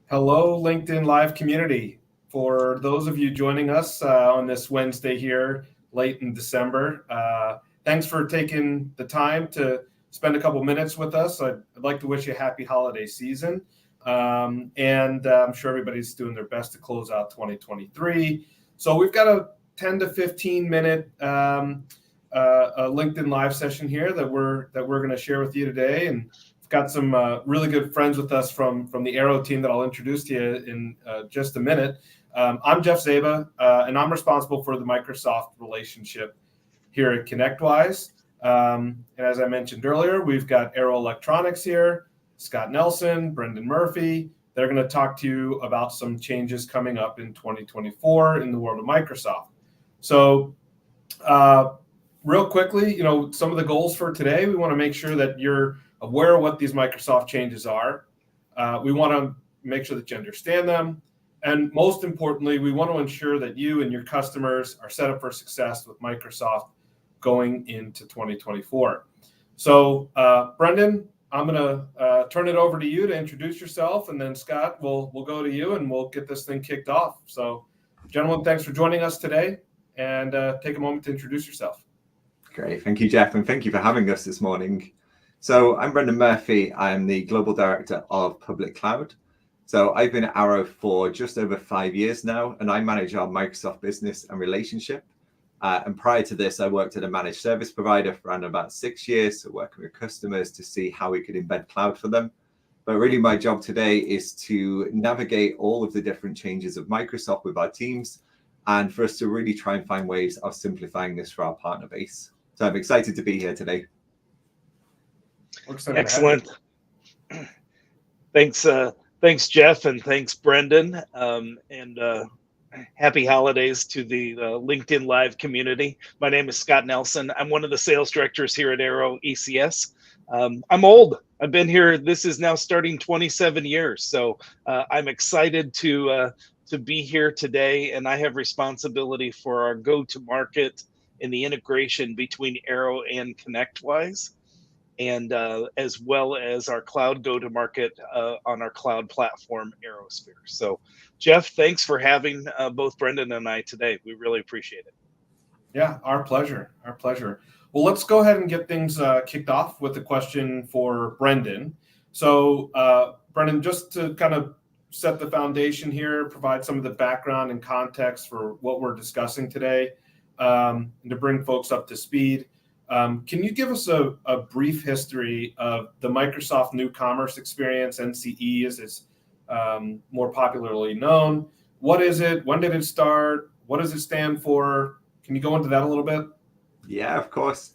Hello, LinkedIn Live community. For those of you joining us on this Wednesday here, late in December, thanks for taking the time to spend a couple minutes with us. I'd like to wish you a happy holiday season. And I'm sure everybody's doing their best to close out 2023. So we've got a 10 to 15 minute a LinkedIn Live session here that we're going to share with you today. And got some really good friends with us from the Aero team that I'll introduce to you in just a minute. I'm Jeff Zaba, and I'm responsible for the Microsoft relationship here at ConnectWise. And as I mentioned earlier, we've got Aero Electronics here, Scott Nelson, Brendan Murphy. They're going to talk to you about some changes coming up in 2024 in the world of Microsoft. So real quickly, some of the goals for today, we want to make sure that you're aware of what these Microsoft changes are. We want to make sure that you understand them. And most importantly, we want to ensure that you and your customers are set up for success with Microsoft going into 2024. So Brendan, I'm going to turn it over to you to introduce yourself. And then Scott, we'll go to you and we'll get this thing kicked off. So gentlemen, thanks for joining us today. And take a moment to introduce yourself. Great. Thank you, Jeff. And thank you for having us this morning. So I'm Brendan Murphy. I'm the Global Director of Public Cloud. So I've been at Arrow for just over 5 years now, and I manage our Microsoft business and relationship. And prior to this, I worked at a managed service provider for around about 6 years, so working with customers to see how we could embed cloud for them. But really my job today is to navigate all of the different changes of Microsoft with our teams, and for us to really try and find ways of simplifying this for our partner base. So I'm excited to be here today. Excellent. Thanks, Jeff, and thanks, Brendan. And happy holidays to the LinkedIn Live community. My name is Scott Nelson. I'm one of the sales directors here at Aero ECS. I'm old. I've been here. This is now starting 27 years. So I'm excited to be here today. And I have responsibility for our go-to-market and the integration between Aero and ConnectWise, and as well as our cloud go-to-market on our cloud platform, AeroSphere. So, Jeff, thanks for having both Brendan and I today. We really appreciate it. Yeah, our pleasure. Our pleasure. Well, let's go ahead and get things kicked off with a question for Brendan. So, Brendan, just to kind of set the foundation here, provide some of the background and context for what we're discussing today, and to bring folks up to speed. Can you give us a brief history of the Microsoft New Commerce Experience, NCE as it's more popularly known? What is it? When did it start? What does it stand for? Can you go into that a little bit? Yeah, of course.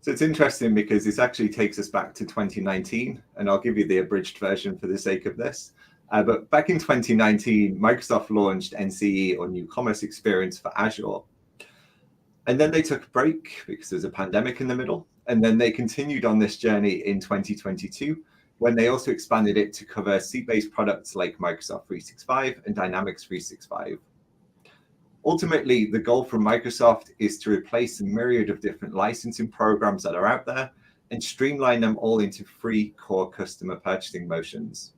So it's interesting because this actually takes us back to 2019, and I'll give you the abridged version for the sake of this. But back in 2019, Microsoft launched NCE, or New Commerce Experience, for Azure. And then they took a break because there's a pandemic in the middle. And then they continued on this journey in 2022, when they also expanded it to cover seat-based products like Microsoft 365 and Dynamics 365. Ultimately, the goal from Microsoft is to replace a myriad of different licensing programs that are out there and streamline them all into free core customer purchasing motions.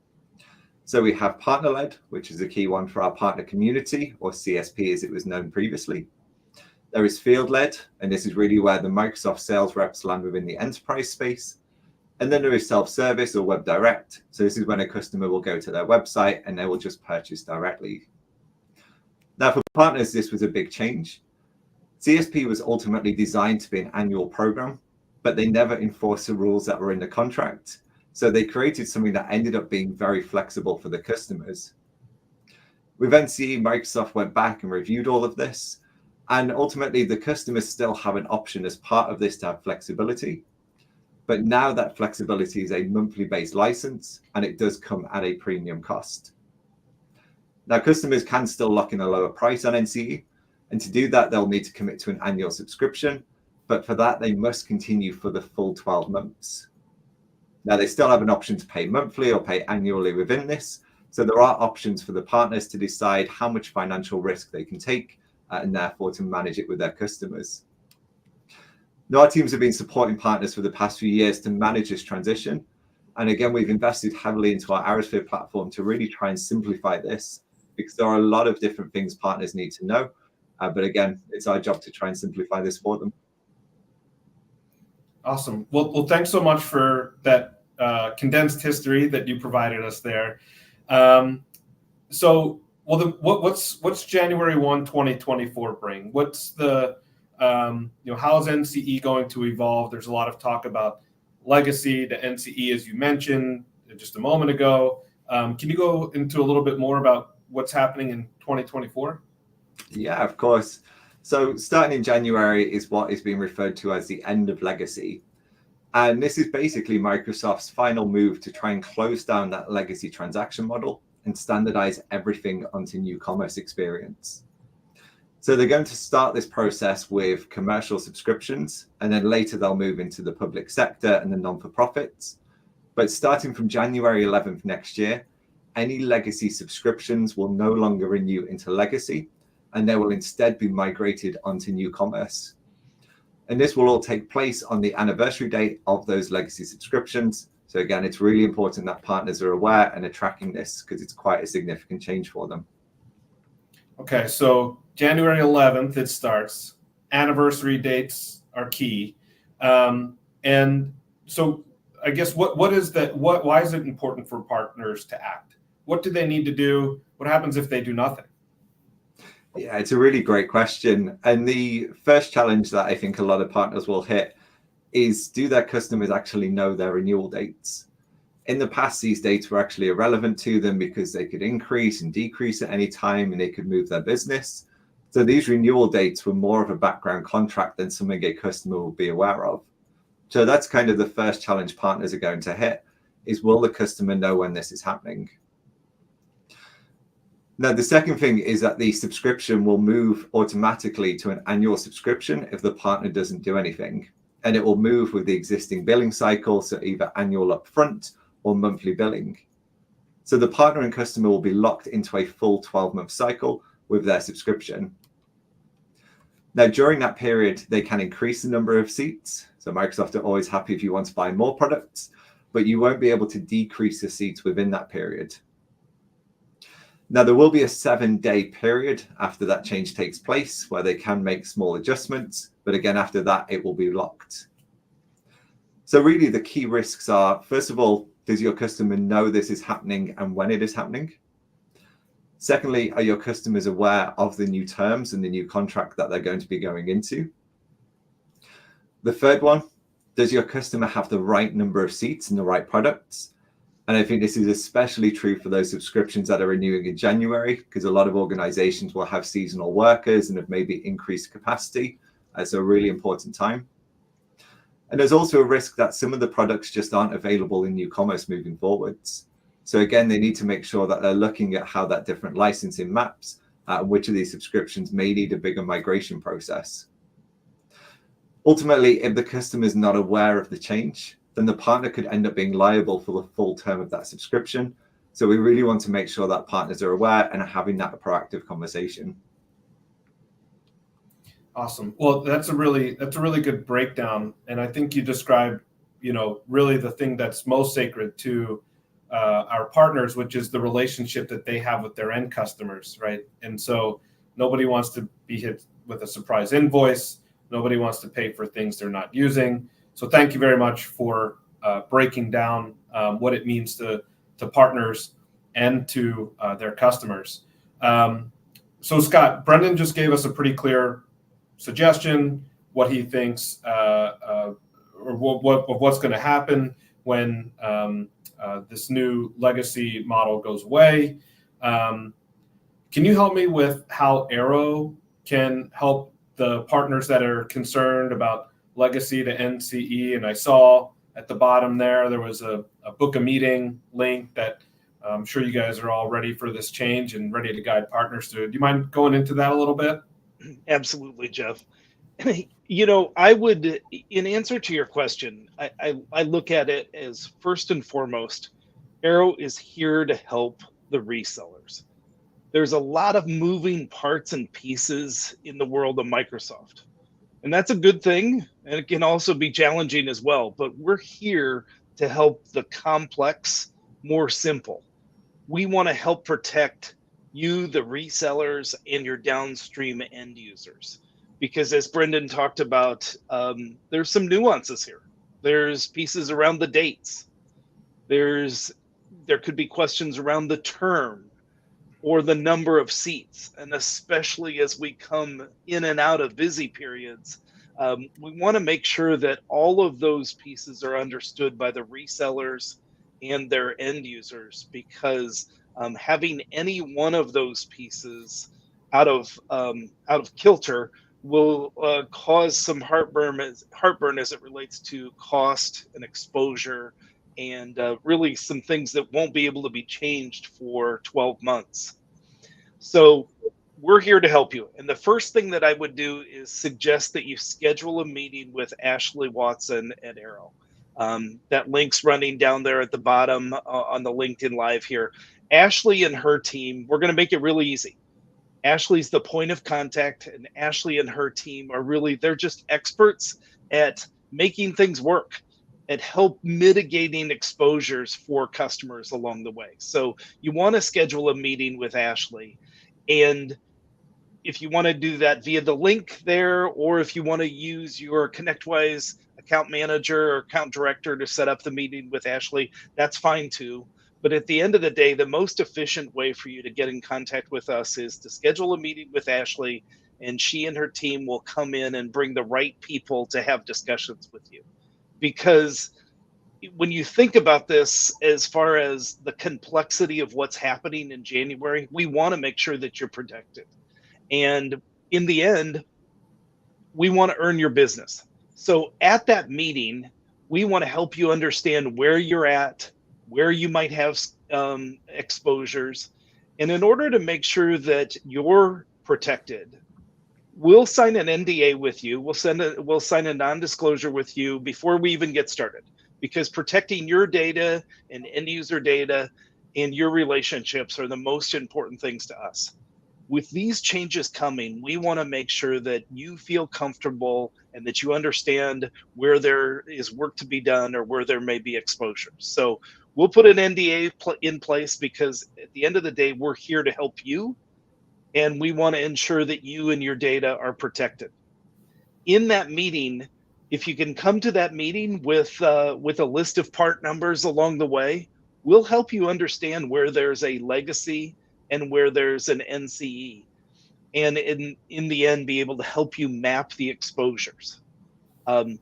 So we have partner-led, which is a key one for our partner community, or CSP as it was known previously. There is field-led, and this is really where the Microsoft sales reps land within the enterprise space. And then there is self-service, or web direct. So this is when a customer will go to their website and they will just purchase directly. Now for partners, this was a big change. CSP was ultimately designed to be an annual program, but they never enforced the rules that were in the contract. So they created something that ended up being very flexible for the customers. With NCE, Microsoft went back and reviewed all of this. And ultimately, the customers still have an option as part of this to have flexibility. But now that flexibility is a monthly based license, and it does come at a premium cost. Now, customers can still lock in a lower price on NCE. And to do that, they'll need to commit to an annual subscription. But for that, they must continue for the full 12 months. Now, they still have an option to pay monthly or pay annually within this. So there are options for the partners to decide how much financial risk they can take and therefore to manage it with their customers. Now, our teams have been supporting partners for the past few years to manage this transition. And again, we've invested heavily into our ArrowSphere platform to really try and simplify this, because there are a lot of different things partners need to know. But again, it's our job to try and simplify this for them. Awesome. Well, thanks so much for that condensed history that you provided us there. What's January 1, 2024 bring? What's the how's NCE going to evolve? There's a lot of talk about legacy to NCE, as you mentioned just a moment ago. Can you go into a little bit more about what's happening in 2024? Yeah, of course. So starting in January is what is being referred to as the end of legacy. And this is basically Microsoft's final move to try and close down that legacy transaction model and standardize everything onto new commerce experience. So they're going to start this process with commercial subscriptions, and then later they'll move into the public sector and the non-for-profits. But starting from January 11th next year, any legacy subscriptions will no longer renew into legacy, and they will instead be migrated onto new commerce. And this will all take place on the anniversary date of those legacy subscriptions. So again, it's really important that partners are aware and are tracking this, because it's quite a significant change for them. Okay, so January 11th it starts. Anniversary dates are key, and so I guess what is that? Why is it important for partners to act? What do they need to do? What happens if they do nothing? Yeah, it's a really great question. And the first challenge that I think a lot of partners will hit is, do their customers actually know their renewal dates? In the past, these dates were actually irrelevant to them because they could increase and decrease at any time and they could move their business. So these renewal dates were more of a background contract than something a customer will be aware of. So that's kind of the first challenge partners are going to hit, is will the customer know when this is happening? Now, the second thing is that the subscription will move automatically to an annual subscription if the partner doesn't do anything. And it will move with the existing billing cycle, so either annual upfront or monthly billing. So the partner and customer will be locked into a full 12-month cycle with their subscription. Now, during that period, they can increase the number of seats. So Microsoft are always happy if you want to buy more products, but you won't be able to decrease the seats within that period. Now, there will be a 7-day period after that change takes place where they can make small adjustments, but again, after that, it will be locked. So really the key risks are, first of all, does your customer know this is happening and when it is happening? Secondly, are your customers aware of the new terms and the new contract that they're going to be going into? The third one, does your customer have the right number of seats and the right products? And I think this is especially true for those subscriptions that are renewing in January, because a lot of organizations will have seasonal workers and have maybe increased capacity. It's a really important time. And there's also a risk that some of the products just aren't available in new commerce moving forwards. So again, they need to make sure that they're looking at how that different licensing maps, which of these subscriptions may need a bigger migration process. Ultimately, if the customer is not aware of the change, then the partner could end up being liable for the full term of that subscription. So we really want to make sure that partners are aware and are having that proactive conversation. Awesome. Well, that's a really good breakdown, and I think you described, really the thing that's most sacred to our partners, which is the relationship that they have with their end customers, right? And so nobody wants to be hit with a surprise invoice. Nobody wants to pay for things they're not using. So thank you very much for breaking down what it means to partners and to their customers. So Scott, Brendan just gave us a pretty clear suggestion, what he thinks or what's going to happen when this new legacy model goes away. Can you help me with how Arrow can help the partners that are concerned about legacy to NCE? And I saw at the bottom there was a book a meeting link that I'm sure you guys are all ready for this change and ready to guide partners through. Do you mind going into that a little bit? Absolutely, Jeff. I would, in answer to your question, I look at it as, first and foremost, Arrow is here to help the resellers. There's a lot of moving parts and pieces in the world of Microsoft. And that's a good thing. And it can also be challenging as well. But we're here to help the complex more simple. We want to help protect you, the resellers, and your downstream end users. Because as Brendan talked about, there's some nuances here. There's pieces around the dates. There could be questions around the term or the number of seats. And especially as we come in and out of busy periods, we want to make sure that all of those pieces are understood by the resellers and their end users, because having any one of those pieces out of kilter will cause some heartburn as it relates to cost and exposure, and really some things that won't be able to be changed for 12 months. So we're here to help you. And the first thing that I would do is suggest that you schedule a meeting with Ashley Watson at Arrow. That link's running down there at the bottom on the LinkedIn Live here. Ashley and her team, we're going to make it really easy. Ashley's the point of contact, and Ashley and her team are really, they're just experts at making things work, and help mitigating exposures for customers along the way. So you want to schedule a meeting with Ashley. And if you want to do that via the link there, or if you want to use your ConnectWise account manager or account director to set up the meeting with Ashley, that's fine too. But at the end of the day, the most efficient way for you to get in contact with us is to schedule a meeting with Ashley, and she and her team will come in and bring the right people to have discussions with you. Because when you think about this, as far as the complexity of what's happening in January, we want to make sure that you're protected. And in the end, we want to earn your business. So at that meeting, we want to help you understand where you're at, where you might have exposures. And in order to make sure that you're protected, we'll sign an NDA with you. We'll sign a non-disclosure with you before we even get started, because protecting your data and end user data and your relationships are the most important things to us. With these changes coming, we want to make sure that you feel comfortable and that you understand where there is work to be done or where there may be exposures. So we'll put an NDA in place, because at the end of the day, we're here to help you, and we want to ensure that you and your data are protected. In that meeting, if you can come to that meeting with a list of part numbers along the way, we'll help you understand where there's a legacy and where there's an NCE, and in the end, be able to help you map the exposures.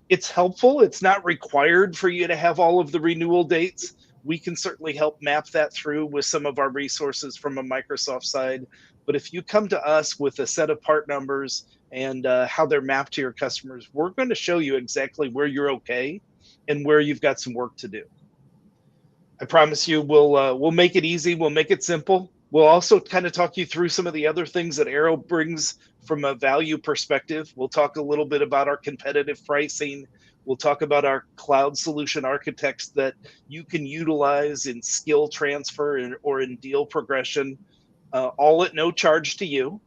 It's helpful. It's not required for you to have all of the renewal dates. We can certainly help map that through with some of our resources from a Microsoft side. But if you come to us with a set of part numbers and how they're mapped to your customers, we're going to show you exactly where you're okay and where you've got some work to do. I promise you, we'll make it easy. We'll make it simple. We'll also kind of talk you through some of the other things that Arrow brings from a value perspective. We'll talk a little bit about our competitive pricing. We'll talk about our cloud solution architects that you can utilize in skill transfer or in deal progression, all at no charge to you.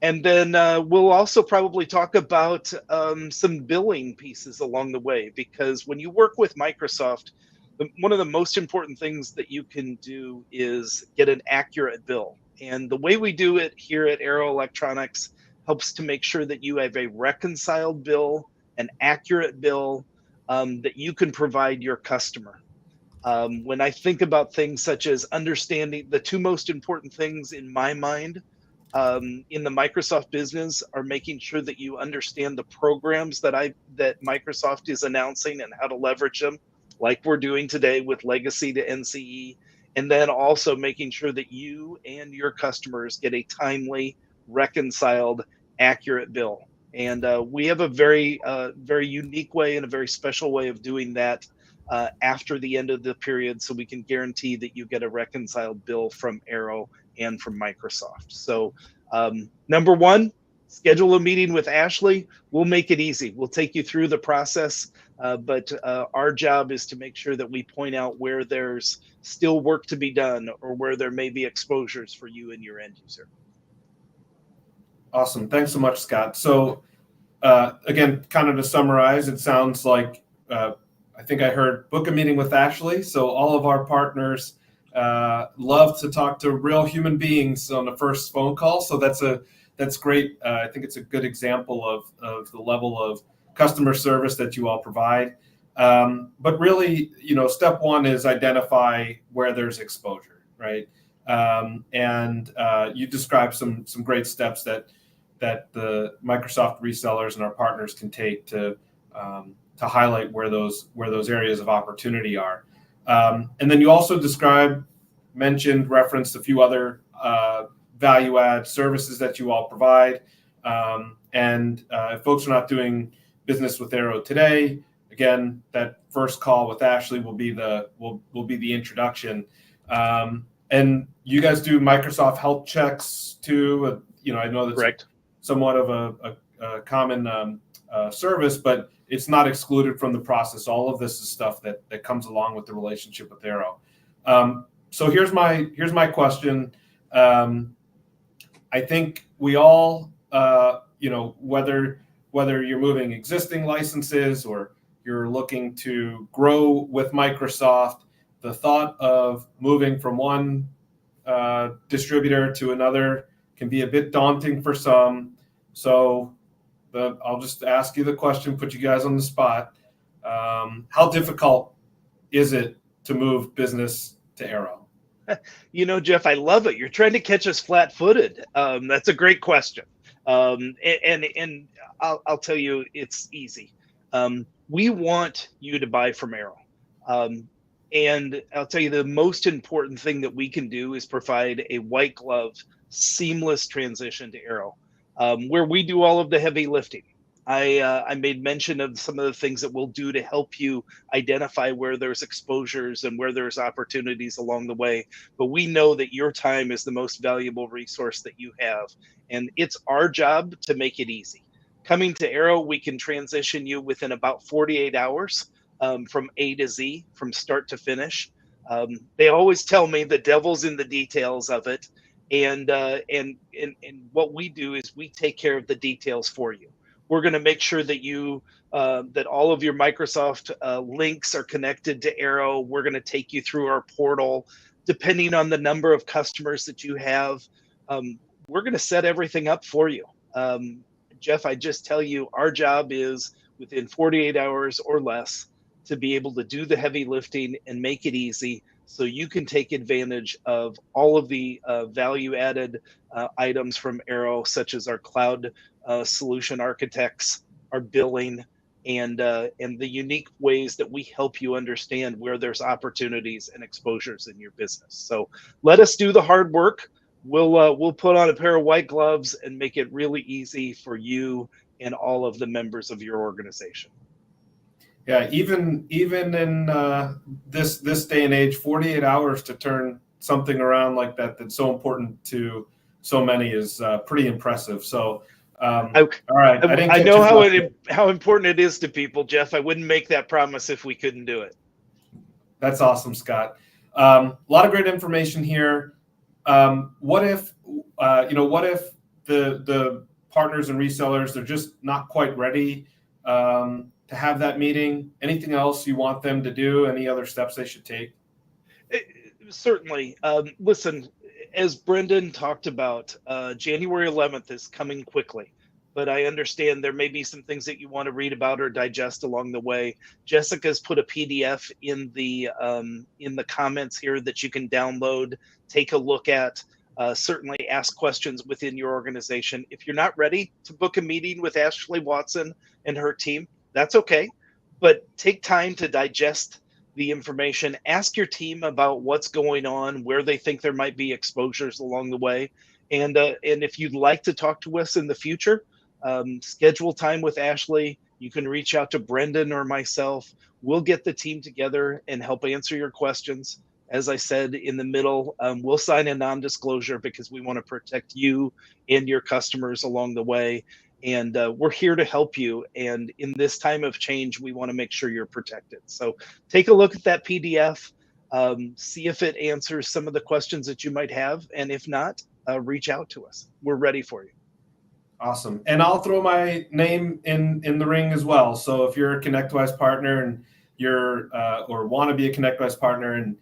And then we'll also probably talk about some billing pieces along the way, because when you work with Microsoft, one of the most important things that you can do is get an accurate bill. And the way we do it here at Arrow Electronics helps to make sure that you have a reconciled bill, an accurate bill that you can provide your customer. When I think about things such as understanding, the two most important things in my mind in the Microsoft business are making sure that you understand the programs that Microsoft is announcing and how to leverage them, like we're doing today with Legacy to NCE, and then also making sure that you and your customers get a timely, reconciled, accurate bill. And we have a very unique way and a very special way of doing that after the end of the period, so we can guarantee that you get a reconciled bill from Arrow and from Microsoft. So number one, schedule a meeting with Ashley. We'll make it easy. We'll take you through the process, but our job is to make sure that we point out where there's still work to be done or where there may be exposures for you and your end user. Awesome. Thanks so much, Scott. So again, kind of to summarize, it sounds like I think I heard book a meeting with Ashley. So all of our partners love to talk to real human beings on the first phone call. So that's great. I think it's a good example of the level of customer service that you all provide. But really, step one is identify where there's exposure, right? And you described some great steps that the Microsoft resellers and our partners can take to highlight where those areas of opportunity are. And then you also referenced a few other value add services that you all provide. And if folks are not doing business with Arrow today, again, that first call with Ashley will be the introduction. And you guys do Microsoft health checks too. I know that's Correct. Somewhat of a common service, but it's not excluded from the process. All of this is stuff that comes along with the relationship with Arrow. So here's my question. I think we all, whether you're moving existing licenses or you're looking to grow with Microsoft, the thought of moving from one distributor to another can be a bit daunting for some. So I'll just ask you the question, put you guys on the spot. How difficult is it to move business to Arrow? Jeff, I love it. You're trying to catch us flat-footed. That's a great question. And I'll tell you, it's easy. We want you to buy from Arrow. And I'll tell you, the most important thing that we can do is provide a white glove, seamless transition to Arrow, where we do all of the heavy lifting. I made mention of some of the things that we'll do to help you identify where there's exposures and where there's opportunities along the way. But we know that your time is the most valuable resource that you have. And it's our job to make it easy. Coming to Arrow, we can transition you within about 48 hours from A to Z, from start to finish. They always tell me the devil's in the details of it. And what we do is we take care of the details for you. We're going to make sure that that all of your Microsoft links are connected to Arrow. We're going to take you through our portal. Depending on the number of customers that you have, we're going to set everything up for you. Jeff, I just tell you, our job is within 48 hours or less to be able to do the heavy lifting and make it easy so you can take advantage of all of the value-added items from Arrow, such as our cloud solution architects, our billing, and the unique ways that we help you understand where there's opportunities and exposures in your business. So let us do the hard work. We'll put on a pair of white gloves and make it really easy for you and all of the members of your organization. Yeah, even in this day and age, 48 hours to turn something around like that's so important to so many is pretty impressive. So, all right, I know how important it is to people, Jeff. I wouldn't make that promise if we couldn't do it. That's awesome, Scott. A lot of great information here. What if the partners and resellers, they're just not quite ready to have that meeting? Anything else you want them to do? Any other steps they should take? Certainly. Listen, as Brendan talked about, January 11th is coming quickly, but I understand there may be some things that you want to read about or digest along the way. Jessica's put a PDF in the comments here that you can download, take a look at. Certainly ask questions within your organization. If you're not ready to book a meeting with Ashley Watson and her team, that's okay, but take time to digest the information. Ask your team about what's going on, where they think there might be exposures along the way. And if you'd like to talk to us in the future, schedule time with Ashley. You can reach out to Brendan or myself. We'll get the team together and help answer your questions. As I said in the middle, we'll sign a non-disclosure because we want to protect you and your customers along the way. And we're here to help you. And in this time of change, we want to make sure you're protected. So take a look at that PDF, see if it answers some of the questions that you might have. And if not, reach out to us. We're ready for you. Awesome. And I'll throw my name in the ring as well. So if you're a ConnectWise partner and you're or want to be a ConnectWise partner, and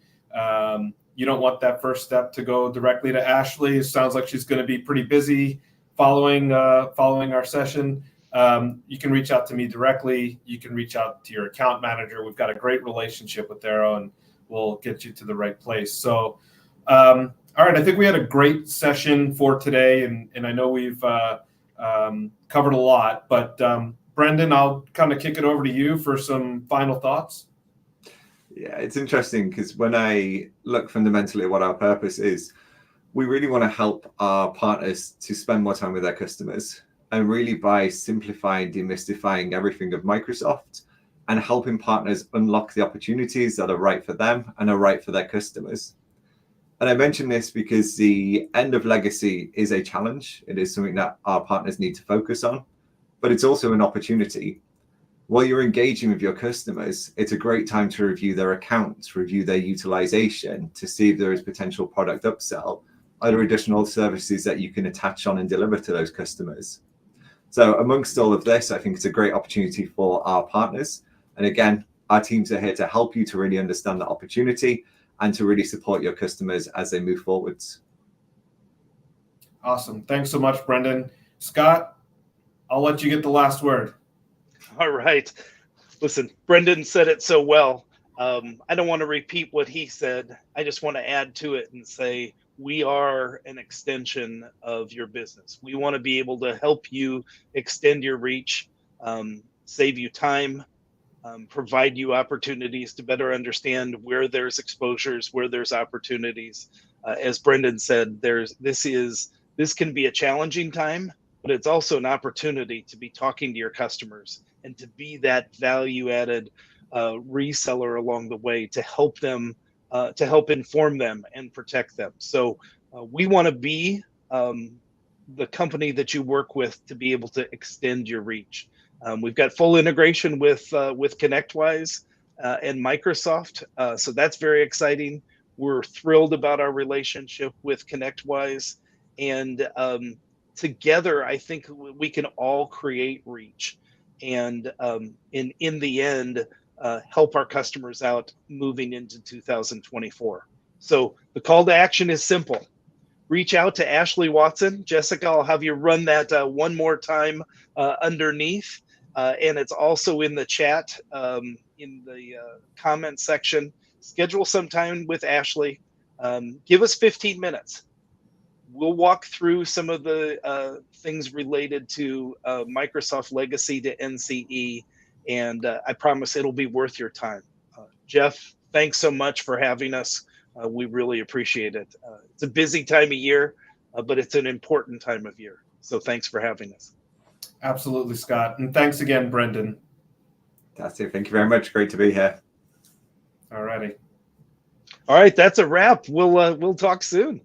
you don't want that first step to go directly to Ashley. It sounds like she's going to be pretty busy following our session. You can reach out to me directly. You can reach out to your account manager. We've got a great relationship with Arrow, and we'll get you to the right place. So, all right, I think we had a great session for today, and I know we've covered a lot, but Brendan, I'll kind of kick it over to you for some final thoughts. Yeah, it's interesting because when I look fundamentally at what our purpose is, we really want to help our partners to spend more time with their customers. And really by simplifying, demystifying everything of Microsoft and helping partners unlock the opportunities that are right for them and are right for their customers. And I mention this because the end of legacy is a challenge. It is something that our partners need to focus on, but it's also an opportunity. While you're engaging with your customers, it's a great time to review their accounts, review their utilization to see if there is potential product upsell, other additional services that you can attach on and deliver to those customers. So amongst all of this, I think it's a great opportunity for our partners. And again, our teams are here to help you to really understand that opportunity and to really support your customers as they move forwards. Awesome. Thanks so much, Brendan. Scott, I'll let you get the last word. All right. Listen, Brendan said it so well. I don't want to repeat what he said. I just want to add to it and say we are an extension of your business. We want to be able to help you extend your reach, save you time, provide you opportunities to better understand where there's exposures, where there's opportunities. As Brendan said, this can be a challenging time, but it's also an opportunity to be talking to your customers and to be that value-added reseller along the way to help them, to help inform them and protect them. So we want to be the company that you work with to be able to extend your reach. We've got full integration with ConnectWise and Microsoft, so that's very exciting. We're thrilled about our relationship with ConnectWise, and together, I think we can all create reach, and in the end, help our customers out moving into 2024. So the call to action is simple. Reach out to Ashley Watson. Jessica, I'll have you run that one more time underneath. And it's also in the chat, in the comment section. Schedule some time with Ashley. Give us 15 minutes. We'll walk through some of the things related to Microsoft Legacy to NCE, and I promise it'll be worth your time. Jeff, thanks so much for having us. We really appreciate it. It's a busy time of year, but it's an important time of year. So thanks for having us. Absolutely, Scott. And thanks again, Brendan. That's it. Thank you very much. Great to be here. All righty. All right, that's a wrap. We'll talk soon.